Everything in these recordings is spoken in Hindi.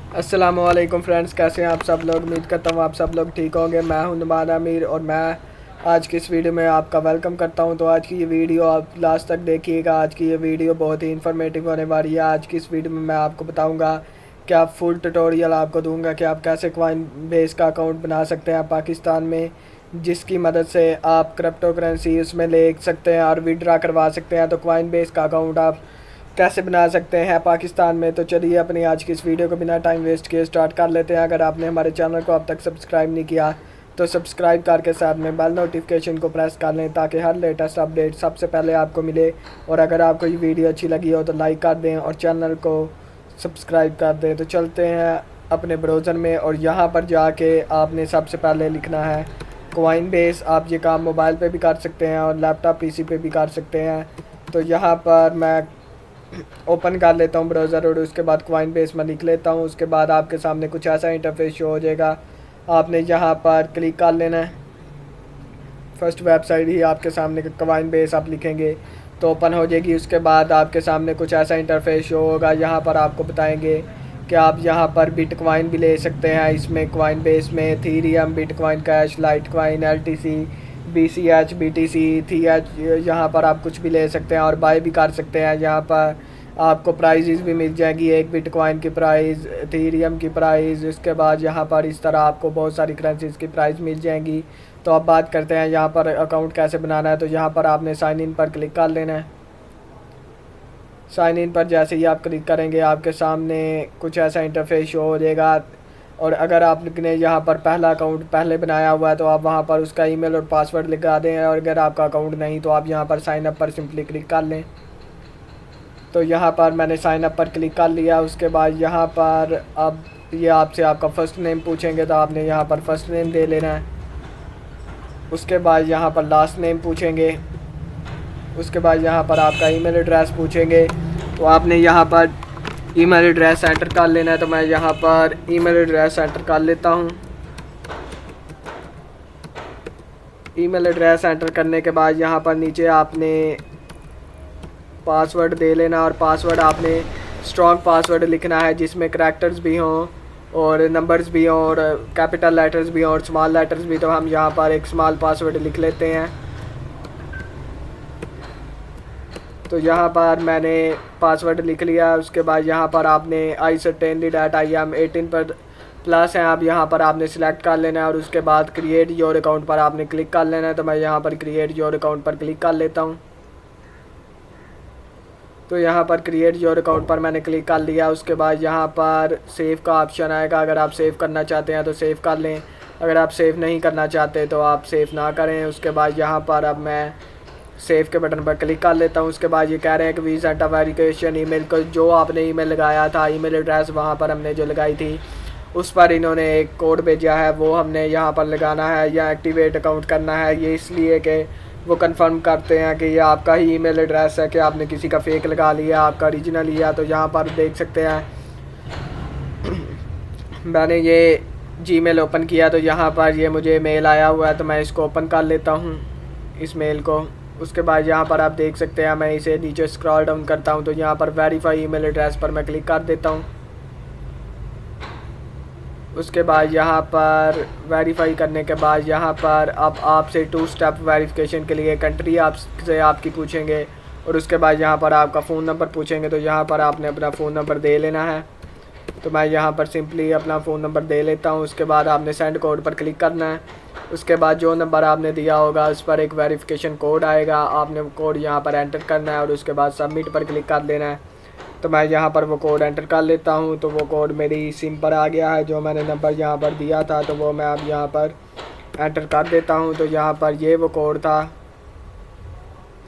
अस्सलामुअलैकुम फ्रेंड्स, कैसे हैं आप सब लोग। उम्मीद करता हूँ आप सब लोग ठीक होंगे। मैं हूं नुमान आमिर और मैं आज की इस वीडियो में आपका वेलकम करता हूं। तो आज की ये वीडियो आप लास्ट तक देखिएगा। आज की ये वीडियो बहुत ही इन्फॉर्मेटिव होने वाली है। आज की इस वीडियो में मैं आपको बताऊंगा कि आप फुल ट्यूटोरियल आपको दूंगा कि आप कैसे कॉइन बेस का अकाउंट बना सकते हैं पाकिस्तान में, जिसकी मदद से आप क्रिप्टो करेंसी उसमें ले सकते हैं और विड्रा करवा सकते हैं। तो कॉइन बेस का अकाउंट आप कैसे बना सकते हैं पाकिस्तान में। तो चलिए अपनी आज की इस वीडियो को बिना टाइम वेस्ट किए स्टार्ट कर लेते हैं। अगर आपने हमारे चैनल को अब तक सब्सक्राइब नहीं किया तो सब्सक्राइब करके साथ में बेल नोटिफिकेशन को प्रेस कर लें ताकि हर लेटेस्ट अपडेट सबसे पहले आपको मिले। और अगर आपको ये वीडियो अच्छी लगी हो तो लाइक कर दें और चैनल को सब्सक्राइब कर दें। तो चलते हैं अपने ब्राउज़र में और यहाँ पर जाके आपने सबसे पहले लिखना है कॉइन बेस। आप ये काम मोबाइल पे भी कर सकते हैं और लैपटॉप पीसी पे भी कर सकते हैं। तो यहाँ पर मैं ओपन कर लेता हूँ ब्राउज़र और उसके बाद कॉइन बेस में लिख लेता हूँ। उसके बाद आपके सामने कुछ ऐसा इंटरफेस शो हो जाएगा। आपने यहाँ पर क्लिक कर लेना है। फर्स्ट वेबसाइट ही आपके सामने कॉइन बेस आप लिखेंगे तो ओपन हो जाएगी। उसके बाद आपके सामने कुछ ऐसा इंटरफेस शो होगा। यहाँ पर आपको बताएंगे कि आप यहाँ पर बिटकॉइन भी ले सकते हैं। इसमें कॉइन बेस में Ethereum, bitcoin cash, Litecoin, LTC, BCH, BTC, ETH, यहाँ पर आप कुछ भी ले सकते हैं और बाय भी कर सकते हैं। यहाँ पर आपको प्राइजेज़ भी मिल जाएगी, एक बिटकॉइन की प्राइस, इथेरियम की प्राइस। इसके बाद यहाँ पर इस तरह आपको बहुत सारी करेंसीज़ की प्राइस मिल जाएंगी। तो अब बात करते हैं यहाँ पर अकाउंट कैसे बनाना है। तो यहाँ पर आपने साइन इन पर क्लिक कर लेना है। साइन इन पर जैसे ही आप क्लिक करेंगे आपके सामने कुछ ऐसा इंटरफेस शो हो जाएगा। और अगर आपने यहाँ पर पहला अकाउंट पहले बनाया हुआ है तो आप वहाँ पर उसका ईमेल और पासवर्ड लगा दें। और अगर आपका अकाउंट नहीं तो आप यहाँ पर साइन अप पर सिंपली क्लिक कर लें। तो यहाँ पर मैंने साइन अप पर क्लिक कर लिया। उसके बाद यहाँ पर अब ये आपसे आपका फ़र्स्ट नेम पूछेंगे तो आपने यहाँ पर फर्स्ट नेम दे लेना है। उसके बाद यहाँ पर लास्ट नेम पूछेंगे। उसके बाद यहाँ पर आपका ईमेल एड्रेस पूछेंगे तो आपने यहाँ पर ईमेल एड्रेस एंटर कर लेना है। तो मैं यहाँ पर ईमेल एड्रेस एंटर कर लेता हूँ। ईमेल एड्रेस एंटर करने के बाद यहाँ पर नीचे आपने पासवर्ड दे लेना और पासवर्ड आपने स्ट्रॉन्ग पासवर्ड लिखना है जिसमें करैक्टर्स भी हों और नंबर्स भी हों और कैपिटल लेटर्स भी हों और स्मॉल लेटर्स भी। तो हम यहाँ पर एक स्मॉल पासवर्ड लिख लेते हैं। तो यहाँ पर मैंने पासवर्ड लिख लिया। उसके बाद यहाँ पर आपने आई सर्टेनली डैट आई एम 18 पर प्लस है, आप यहाँ पर आपने सिलेक्ट कर लेना है। और उसके बाद क्रिएट योर अकाउंट पर आपने क्लिक कर लेना है। तो मैं यहाँ पर क्रिएट योर अकाउंट पर क्लिक कर लेता हूँ। तो यहाँ पर क्रिएट योर अकाउंट पर मैंने क्लिक कर लिया। उसके बाद यहाँ पर सेव का ऑप्शन आएगा। अगर आप सेव करना चाहते हैं तो सेव कर लें, अगर आप सेव नहीं करना चाहते तो आप सेव ना करें। उसके बाद यहाँ पर अब मैं सेव के बटन पर क्लिक कर लेता हूँ। उसके बाद ये कह रहे हैं कि we sent a verification email को, जो आपने ईमेल लगाया था, ईमेल एड्रेस वहाँ पर हमने जो लगाई थी उस पर इन्होंने एक कोड भेजा है, वो हमने यहाँ पर लगाना है या एक्टिवेट अकाउंट करना है। ये इसलिए कि वो कंफर्म करते हैं कि ये आपका ही ईमेल एड्रेस है कि आपने किसी का फेक लगा लिया, आपका ओरिजिनल लिया। तो यहाँ पर देख सकते हैं मैंने ये जीमेल ओपन किया तो यहाँ पर ये मुझे मेल आया हुआ है। तो मैं इसको ओपन कर लेता हूँ, इस मेल को। उसके बाद यहाँ पर आप देख सकते हैं मैं इसे नीचे स्क्रॉल डाउन करता हूँ तो यहाँ पर वेरीफाई ईमेल एड्रेस पर मैं क्लिक कर देता हूँ। उसके बाद यहाँ पर वेरीफाई करने के बाद यहाँ पर अब आपसे 2 स्टेप वेरिफिकेशन के लिए कंट्री आपसे आपकी पूछेंगे और उसके बाद यहाँ पर आपका फ़ोन नंबर पूछेंगे। तो यहाँ पर आपने अपना फ़ोन नंबर दे लेना है। तो मैं यहाँ पर सिंपली अपना फ़ोन नंबर दे लेता हूँ। उसके बाद आपने सेंड कोड पर क्लिक करना है। उसके बाद जो नंबर आपने दिया होगा उस पर एक वेरिफिकेशन कोड आएगा, आपने कोड यहाँ पर एंटर करना है और उसके बाद सबमिट पर क्लिक कर देना है। तो मैं यहाँ पर वो कोड एंटर कर लेता हूँ। तो वो कोड मेरी सिम पर आ गया है, जो मैंने नंबर यहाँ पर दिया था तो वो मैं अब यहाँ पर एंटर कर देता हूँ। तो यहाँ पर ये वो कोड था।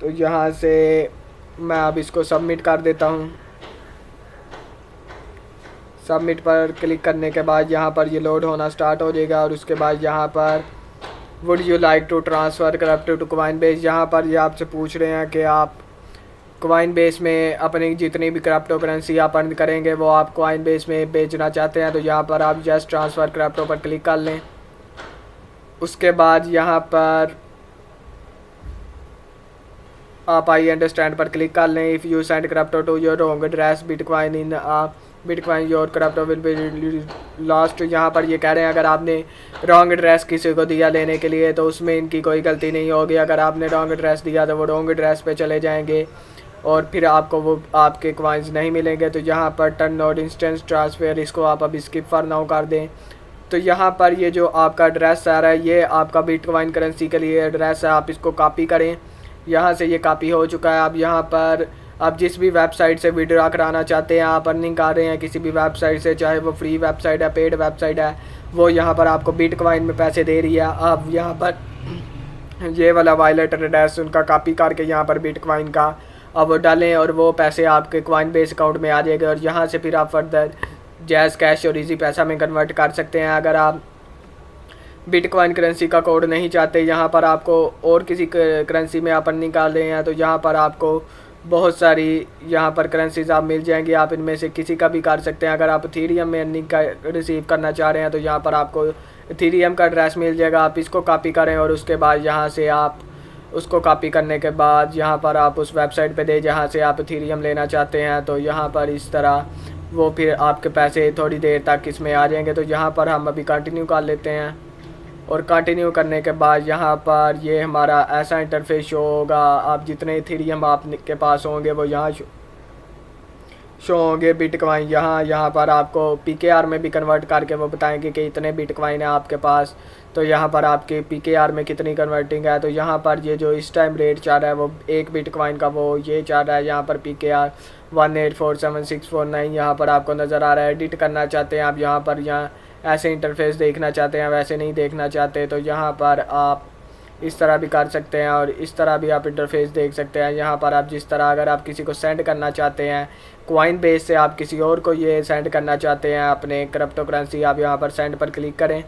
तो यहाँ से मैं अब इसको सबमिट कर देता हूँ। सबमिट पर क्लिक करने के बाद यहाँ पर ये लोड होना स्टार्ट हो जाएगा। और उसके बाद यहाँ पर would you like to transfer crypto to Coinbase, यहाँ पर ये आपसे पूछ रहे हैं कि आप कॉइन बेस में अपनी जितनी भी क्रिप्टो करेंसी आप अर्न करेंगे वो आप कॉइन बेस में बेचना चाहते हैं। तो यहाँ पर आप जस्ट ट्रांसफ़र क्रिप्टो पर क्लिक कर लें। उसके बाद यहाँ पर आप आई अंडरस्टैंड पर क्लिक कर लें। If you send crypto to your home address bitcoin in bitcoin your crypto will be lost. यहाँ पर ये कह रहे हैं अगर आपने रॉन्ग एड्रेस किसी को दिया लेने के लिए तो उसमें इनकी कोई गलती नहीं होगी। अगर आपने रॉन्ग एड्रेस दिया तो वो रॉन्ग एड्रेस पे चले जाएंगे और फिर आपको वो आपके कॉइन्स नहीं मिलेंगे। तो यहाँ पर टर्न नोट इंस्टेंट ट्रांसफ़र, इसको आप अभी स्किप फॉर नाउ कर दें। तो यहाँ पर ये जो आपका एड्रेस आ रहा है ये आपका बिटकॉइन करेंसी के लिए एड्रेस है, आप इसको कॉपी करें। यहाँ से ये कॉपी हो चुका है। अब यहाँ पर आप जिस भी वेबसाइट से विड्रॉ कराना चाहते हैं, आप अर्निंग कर रहे हैं किसी भी वेबसाइट से, चाहे वो फ्री वेबसाइट है पेड वेबसाइट है, वो यहाँ पर आपको बिटकॉइन में पैसे दे रही है। आप यहाँ पर ये वाला वॉलेट एड्रेस उनका कॉपी करके यहाँ पर बिटकॉइन का अब वो डालें और वो पैसे आपके कॉइन बेस अकाउंट में आ जाएगा और यहाँ से फिर आप फर्दर जैज़ कैश और इजी पैसा में कन्वर्ट कर सकते हैं। अगर आप बिटकॉइन करेंसी का कोड नहीं चाहते, यहाँ पर आपको और किसी करेंसी में आप अर्निंग कर रहे हैं तो यहाँ पर आपको बहुत सारी यहाँ पर करेंसीज आप मिल जाएंगी, आप इनमें से किसी का भी कर सकते हैं। अगर आप इथेरियम में अर्निंग का रिसीव करना चाह रहे हैं तो यहाँ पर आपको इथेरियम का एड्रेस मिल जाएगा, आप इसको कॉपी करें और उसके बाद यहाँ से आप उसको कॉपी करने के बाद यहाँ पर आप उस वेबसाइट पे दें जहाँ से आप इथेरियम लेना चाहते हैं। तो यहाँ पर इस तरह वो फिर आपके पैसे थोड़ी देर तक इसमें आ जाएंगे। तो यहाँ पर हम अभी कंटिन्यू कर लेते हैं और कंटिन्यू करने के बाद यहाँ पर ये हमारा ऐसा इंटरफेस शो होगा। आप जितने इथेरियम आपके पास होंगे वो यहाँ शो होंगे। बिटकॉइन यहाँ पर आपको PKR में भी कन्वर्ट करके वो बताएंगे कि इतने बिटकॉइन है आपके पास, तो यहाँ पर आपके PKR में कितनी कन्वर्टिंग है। तो यहाँ पर ये जो इस टाइम रेट चल रहा है वो एक बिटकॉइन का वो ये चल रहा है यहाँ पर PKR 1847649 यहाँ पर आपको नज़र आ रहा है। एडिट करना चाहते हैं आप यहाँ पर, यहाँ ऐसे इंटरफेस देखना चाहते हैं, वैसे नहीं देखना चाहते तो यहाँ पर आप इस तरह भी कर सकते हैं और इस तरह भी आप इंटरफेस देख सकते हैं। यहाँ पर आप जिस तरह अगर आप किसी को सेंड करना चाहते हैं कॉइन बेस से, आप किसी और को ये सेंड करना चाहते हैं अपने क्रिप्टो करेंसी, आप यहाँ पर सेंड पर क्लिक करें।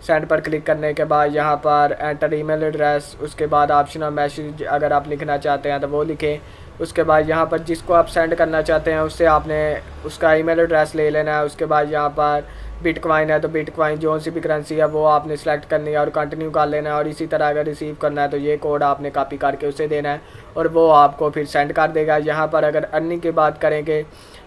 सेंड पर क्लिक करने के बाद यहाँ पर एंटर ईमेल एड्रेस, उसके बाद ऑप्शनल मैसेज अगर आप लिखना चाहते हैं तो वो लिखें। उसके बाद यहाँ पर जिसको आप सेंड करना चाहते हैं उससे आपने उसका ईमेल एड्रेस ले लेना है। उसके बाद यहाँ पर बिटकॉइन है तो बिटकॉइन जो सी भी करेंसी है वो आपने सेलेक्ट करनी है और कंटिन्यू कर लेना है। और इसी तरह अगर रिसीव करना है तो ये कोड आपने कॉपी करके उसे देना है और वो आपको फिर सेंड कर देगा। यहाँ पर अगर अर्निंग की बात करेंगे,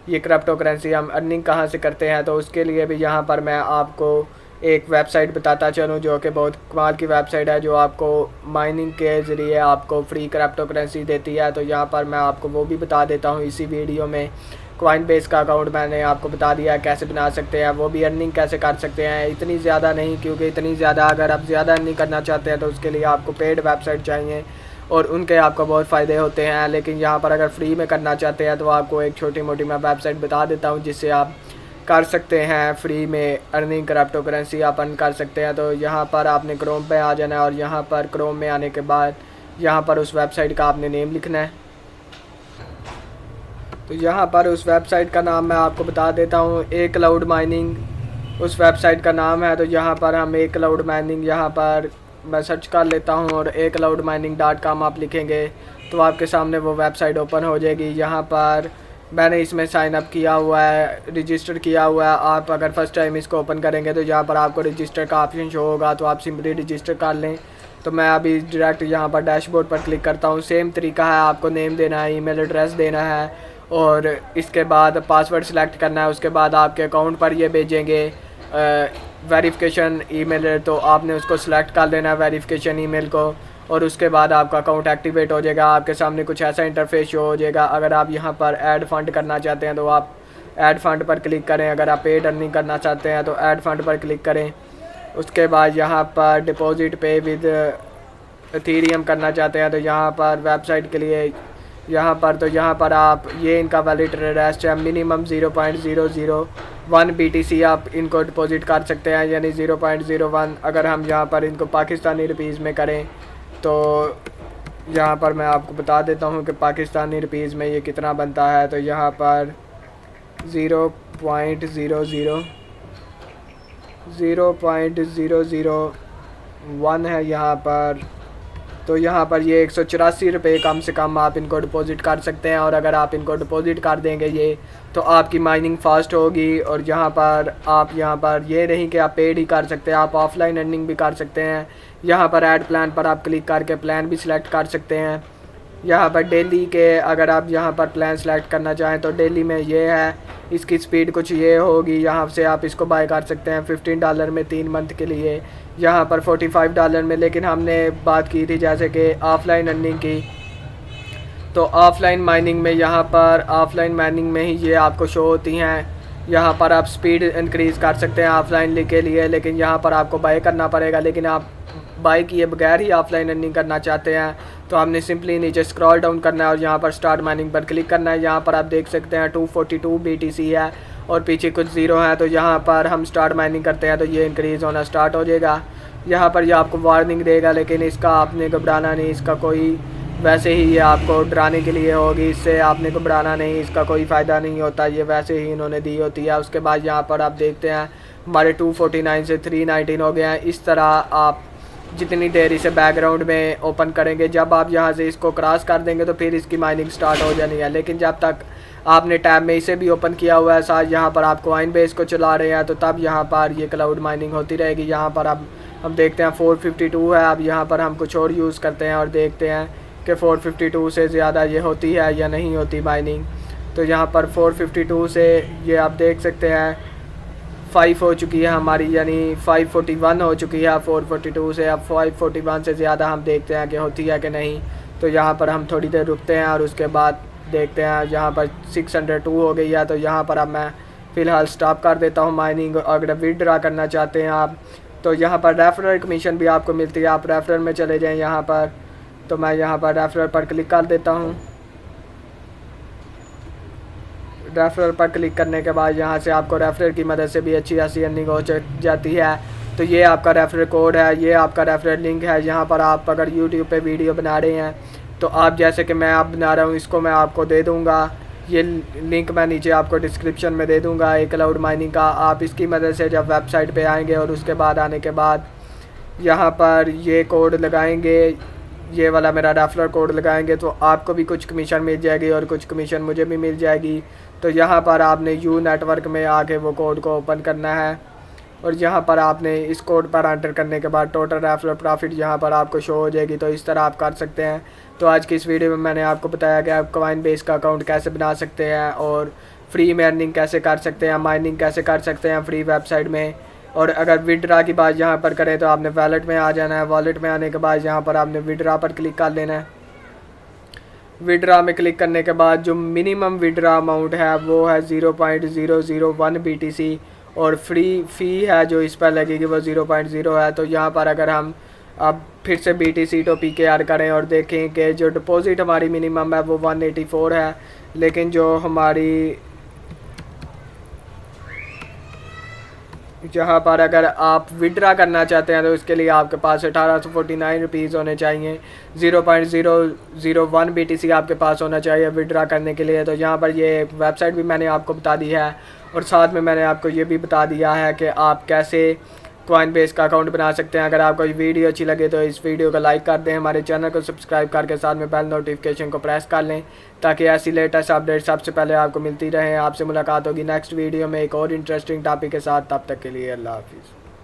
ये क्रिप्टो करेंसी हम अर्निंग कहाँ से करते हैं, तो उसके लिए भी यहाँ पर मैं आपको एक वेबसाइट बताता चलूँ जो कि बहुत कमाल की वेबसाइट है, जो आपको माइनिंग के ज़रिए आपको फ्री क्रिप्टो करेंसी देती है। तो यहाँ पर मैं आपको वो भी बता देता हूँ इसी वीडियो में। कॉइन बेस का अकाउंट मैंने आपको बता दिया है कैसे बना सकते हैं, वो भी अर्निंग कैसे कर सकते हैं। इतनी ज़्यादा नहीं, क्योंकि इतनी ज़्यादा अगर आप ज़्यादा अर्निंग करना चाहते हैं तो उसके लिए आपको पेड वेबसाइट चाहिए और उनके आपको बहुत फ़ायदे होते हैं। लेकिन यहाँ पर अगर फ्री में करना चाहते हैं तो आपको एक छोटी मोटी मैं वेबसाइट बता देता हूँ जिससे आप कर सकते हैं फ्री में अर्निंग क्रिप्टो करेंसी आप अर्न कर सकते हैं। तो यहाँ पर आपने क्रोम पे आ जाना है और यहाँ पर क्रोम में आने के बाद यहाँ पर उस वेबसाइट का आपने नेम लिखना है। तो यहाँ पर उस वेबसाइट का नाम मैं आपको बता देता हूँ, ए क्लाउड माइनिंग उस वेबसाइट का नाम है। तो यहाँ पर हम ए क्लाउड माइनिंग यहाँ पर मैं सर्च कर लेता हूँ और acloudmining.com आप लिखेंगे तो आपके सामने वो वेबसाइट ओपन हो जाएगी। यहाँ पर मैंने इसमें साइन अप किया हुआ है, रजिस्टर किया हुआ है। आप अगर फर्स्ट टाइम इसको ओपन करेंगे तो यहाँ पर आपको रजिस्टर का ऑप्शन शो होगा, तो आप सिंपली रजिस्टर कर लें। तो मैं अभी डायरेक्ट यहाँ पर डैशबोर्ड पर क्लिक करता हूँ। सेम तरीका है, आपको नेम देना है, ईमेल एड्रेस देना है और इसके बाद पासवर्ड सेलेक्ट करना है। उसके बाद आपके अकाउंट पर ये भेजेंगे वेरिफिकेशन ईमेल, तो आपने उसको सिलेक्ट कर लेना है वेरिफिकेशन ईमेल को और उसके बाद आपका अकाउंट एक्टिवेट हो जाएगा। आपके सामने कुछ ऐसा इंटरफेस शो हो जाएगा। अगर आप यहाँ पर ऐड फंड करना चाहते हैं तो आप ऐड फंड पर क्लिक करें। अगर आप पेड अर्निंग करना चाहते हैं तो ऐड फंड पर क्लिक करें। उसके बाद यहाँ पर डिपॉजिट पे विद इथेरियम करना चाहते हैं तो यहाँ पर वेबसाइट के लिए यहाँ पर आप ये इनका वैलिड एड्रेस है, मिनिमम 0.001 BTC आप इनको डिपॉजिट कर सकते हैं, यानी 0.01। अगर हम यहाँ पर इनको पाकिस्तानी रुपीज़ में करें तो यहाँ पर मैं आपको बता देता हूँ कि पाकिस्तानी रुपीज़ में ये कितना बनता है। तो यहाँ पर 0.001 है यहाँ पर। तो यहाँ पर ये 184 रुपये कम से कम आप इनको डिपॉजिट कर सकते हैं। और अगर आप इनको डिपॉजिट कर देंगे ये तो आपकी माइनिंग फास्ट होगी। और यहाँ पर ये नहीं कि आप पेड ही कर सकते हैं, आप ऑफलाइन अर्निंग भी कर सकते हैं। यहाँ पर ऐड प्लान पर आप क्लिक करके प्लान भी सिलेक्ट कर सकते हैं। यहाँ पर डेली के अगर आप यहाँ पर प्लान सेलेक्ट करना चाहें तो डेली में ये है, इसकी स्पीड कुछ ये होगी। यहाँ से आप इसको बाय कर सकते हैं $15 में 3 मंथ के लिए, यहाँ पर $45 में। लेकिन हमने बात की थी जैसे कि ऑफ़लाइन अर्निंग की, तो ऑफ़लाइन माइनिंग में यहाँ पर ऑफ़लाइन माइनिंग में ही ये आपको शो होती हैं। यहाँ पर आप स्पीड इंक्रीज़ कर सकते हैं ऑफ़लाइन के लिए, लेकिन यहाँ पर आपको बाय करना पड़ेगा। लेकिन आप बाय किए बगैर ही ऑफ़लाइन अर्निंग करना चाहते हैं तो हमने सिंपली नीचे स्क्रॉल डाउन करना है और यहाँ पर स्टार्ट माइनिंग पर क्लिक करना है। यहाँ पर आप देख सकते हैं 242 BTC है और पीछे कुछ ज़ीरो है, तो यहाँ पर हम स्टार्ट माइनिंग करते हैं तो ये इंक्रीज़ होना स्टार्ट हो जाएगा। यहाँ पर ये आपको वार्निंग देगा, लेकिन इसका आपने घबराना नहीं, इसका कोई वैसे ही ये आपको डराने के लिए होगी, इससे आपने घबराना नहीं, इसका कोई फ़ायदा नहीं होता, ये वैसे ही इन्होंने दी होती है। उसके बाद यहाँ पर आप देखते हैं हमारे 249 से 319 हो गए हैं। इस तरह आप जितनी देर इसे बैकग्राउंड में ओपन करेंगे, जब आप यहाँ से इसको क्रॉस कर देंगे तो फिर इसकी माइनिंग स्टार्ट हो जानी है। लेकिन जब तक आपने टैब में इसे भी ओपन किया हुआ है, साथ यहाँ पर आप कॉइनबेस को चला रहे हैं, तो तब यहाँ पर ये क्लाउड माइनिंग होती रहेगी। यहाँ पर अब हम देखते हैं 452 है। अब यहाँ पर हम कुछ और यूज़ करते हैं और देखते हैं कि 452 से ज़्यादा ये होती है या नहीं होती माइनिंग। तो यहाँ पर 452 से ये आप देख सकते हैं 5 हो चुकी है हमारी, यानी 541 हो चुकी है 442 से। अब 541 से ज़्यादा हम देखते हैं कि होती है कि नहीं। तो यहाँ पर हम थोड़ी देर रुकते हैं और उसके बाद देखते हैं। यहाँ पर 602 हो गई है, तो यहाँ पर अब मैं फ़िलहाल स्टॉप कर देता हूँ माइनिंग। अगर विड्रॉ करना चाहते हैं आप तो यहाँ पर रेफरल कमीशन भी आपको मिलती है, आप रेफरल में चले जाएँ यहाँ पर। तो मैं यहाँ पर रेफरल पर क्लिक कर देता हूँ। रेफरल पर क्लिक करने के बाद यहाँ से आपको रेफरल की मदद से भी अच्छी खासी अर्निंग हो जाती है। तो ये आपका रेफरल कोड है, ये आपका रेफरल लिंक है। यहाँ पर आप अगर यूट्यूब पे वीडियो बना रहे हैं तो आप जैसे कि मैं आप बना रहा हूँ, इसको मैं आपको दे दूँगा, ये लिंक मैं नीचे आपको डिस्क्रिप्शन में दे दूँगा एक क्लाउड माइनिंग का। आप इसकी मदद से जब वेबसाइट पर आएँगे और उसके बाद आने के बाद यहाँ पर ये कोड लगाएँगे, ये वाला मेरा रेफरल कोड लगाएंगे, तो आपको भी कुछ कमीशन मिल जाएगी और कुछ कमीशन मुझे भी मिल जाएगी। तो यहाँ पर आपने यू नेटवर्क में आके वो कोड को ओपन करना है और यहाँ पर आपने इस कोड पर एंटर करने के बाद टोटल रेफरल प्रॉफिट यहाँ पर आपको शो हो जाएगी। तो इस तरह आप कर सकते हैं। तो आज की इस वीडियो में मैंने आपको बताया कि आप कॉइनबेस का अकाउंट कैसे बना सकते हैं और फ्री में अर्निंग कैसे कर सकते हैं, माइनिंग कैसे कर सकते हैं फ्री वेबसाइट में। और अगर विड्रॉ की बात यहाँ पर करें तो आपने वॉलेट में आ जाना है। वॉलेट में आने के बाद यहाँ पर आपने विड्रॉ पर क्लिक कर लेना है। विड्रॉ में क्लिक करने के बाद जो मिनिमम विड्रॉ अमाउंट है वो है 0.001 BTC और फ्री फ़ी है जो इस पर लगेगी वो 0.0 है। तो यहाँ पर अगर हम अब फिर से BTC तो PKR करें और देखें कि जो डिपॉजिट हमारी मिनिमम है वो 184 है, लेकिन जो हमारी जहाँ पर अगर आप विड्रा करना चाहते हैं तो इसके लिए आपके पास 1849 रुपीज़ होने चाहिए। 0.001 BTC आपके पास होना चाहिए विड्रा करने के लिए। तो यहाँ पर ये वेबसाइट भी मैंने आपको बता दी है और साथ में मैंने आपको ये भी बता दिया है कि आप कैसे कॉइनबेस का अकाउंट बना सकते हैं। अगर आपको ये वीडियो अच्छी लगे तो इस वीडियो को लाइक कर दें, हमारे चैनल को सब्सक्राइब करके साथ में बेल नोटिफिकेशन को प्रेस कर लें ताकि ऐसी लेटेस्ट अपडेट सबसे पहले आपको मिलती रहे। आपसे मुलाकात होगी नेक्स्ट वीडियो में एक और इंटरेस्टिंग टॉपिक के साथ। तब तक के लिए अल्लाह हाफिज़।